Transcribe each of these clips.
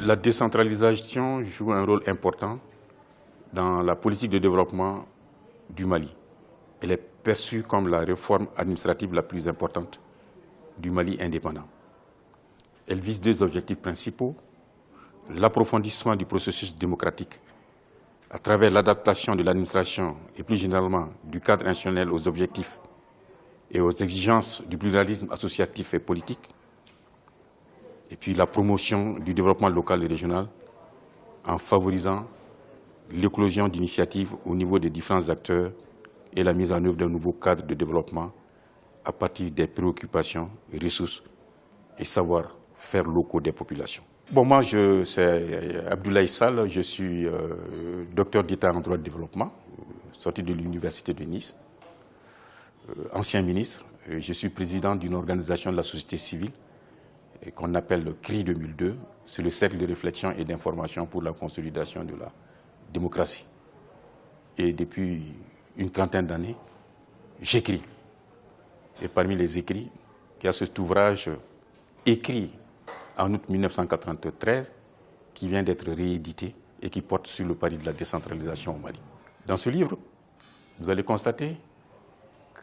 La décentralisation joue un rôle important dans la politique de développement du Mali. Elle est perçue comme la réforme administrative la plus importante du Mali indépendant. Elle vise deux objectifs principaux: l'approfondissement du processus démocratique à travers l'adaptation de l'administration et plus généralement du cadre institutionnel aux objectifs et aux exigences du pluralisme associatif et politique, et puis la promotion du développement local et régional en favorisant l'éclosion d'initiatives au niveau des différents acteurs et la mise en œuvre d'un nouveau cadre de développement à partir des préoccupations, ressources et savoir-faire locaux des populations. Bon, moi, c'est Abdoulaye Sall, je suis docteur d'État en droit de développement, sorti de l'Université de Nice, ancien ministre. Je suis président d'une organisation de la société civile qu'on appelle le CRI 2002, c'est le Cercle de réflexion et d'information pour la consolidation de la démocratie. Et depuis une trentaine d'années, j'écris. Et parmi les écrits, il y a cet ouvrage écrit en août 1993 qui vient d'être réédité et qui porte sur le pari de la décentralisation au Mali. Dans ce livre, vous allez constater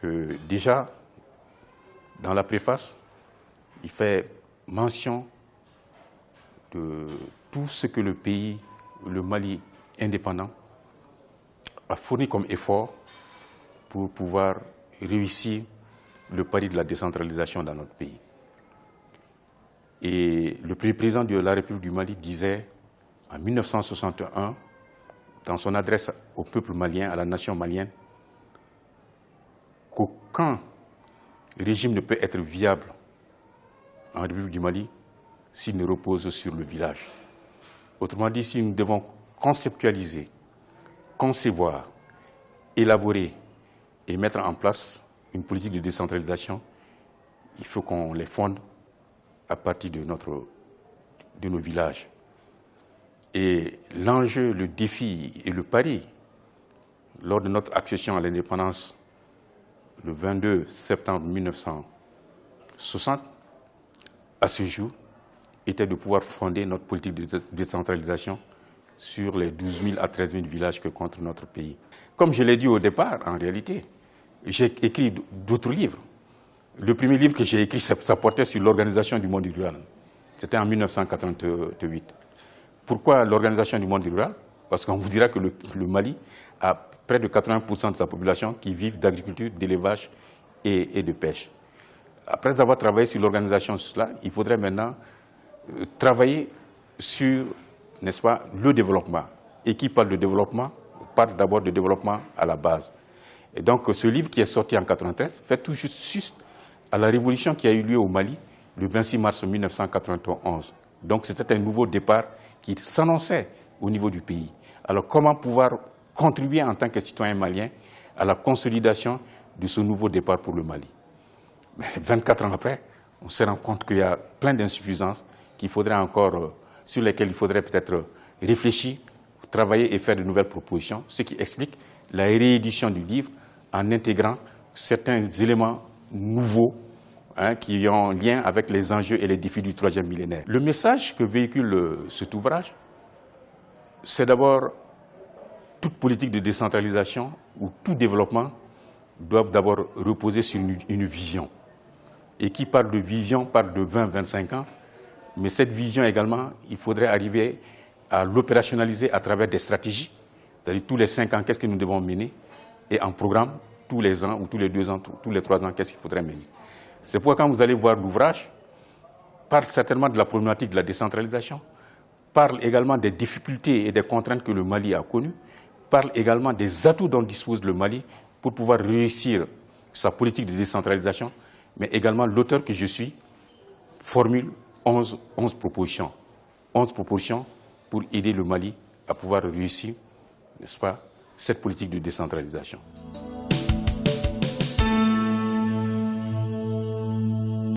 que déjà, dans la préface, il fait mention de tout ce que le pays, le Mali indépendant, a fourni comme effort pour pouvoir réussir le pari de la décentralisation dans notre pays. Et le premier président de la République du Mali disait en 1961, dans son adresse au peuple malien, à la nation malienne, qu'aucun régime ne peut être viable en République du Mali s'il ne repose sur le village. Autrement dit, si nous devons conceptualiser, concevoir, élaborer et mettre en place une politique de décentralisation, il faut qu'on les fonde à partir de nos villages. Et l'enjeu, le défi et le pari, lors de notre accession à l'indépendance le 22 septembre 1960, à ce jour, était de pouvoir fonder notre politique de décentralisation sur les 12 000 à 13 000 villages que compte notre pays. Comme je l'ai dit au départ, en réalité, j'ai écrit d'autres livres. Le premier livre que j'ai écrit, ça portait sur l'organisation du monde rural. C'était en 1988. Pourquoi l'organisation du monde rural? Parce qu'on vous dira que le Mali a près de 80% de sa population qui vivent d'agriculture, d'élevage et de pêche. Après avoir travaillé sur l'organisation de cela, il faudrait maintenant travailler sur, n'est-ce pas, le développement. Et qui parle de développement, parle d'abord de développement à la base. Et donc ce livre qui est sorti en 1993 fait tout juste à la révolution qui a eu lieu au Mali le 26 mars 1991. Donc c'était un nouveau départ qui s'annonçait au niveau du pays. Alors comment pouvoir contribuer en tant que citoyen malien à la consolidation de ce nouveau départ pour le Mali? Mais 24 ans après, on se rend compte qu'il y a plein d'insuffisances qu'il faudrait encore, sur lesquelles il faudrait peut-être réfléchir, travailler et faire de nouvelles propositions, ce qui explique la réédition du livre en intégrant certains éléments nouveaux qui ont lien avec les enjeux et les défis du troisième millénaire. Le message que véhicule cet ouvrage, c'est d'abord toute politique de décentralisation ou tout développement doivent d'abord reposer sur une vision. Et qui parle de vision parle de 20-25 ans, mais cette vision également, il faudrait arriver à l'opérationnaliser à travers des stratégies, c'est-à-dire tous les 5 ans, qu'est-ce que nous devons mener, et en programme, tous les ans ou tous les 2 ans, tous les 3 ans, qu'est-ce qu'il faudrait mener. C'est pourquoi quand vous allez voir l'ouvrage, parle certainement de la problématique de la décentralisation, parle également des difficultés et des contraintes que le Mali a connues, parle également des atouts dont dispose le Mali pour pouvoir réussir sa politique de décentralisation, mais également l'auteur que je suis formule 11 propositions. 11 propositions pour aider le Mali à pouvoir réussir, n'est-ce pas, cette politique de décentralisation.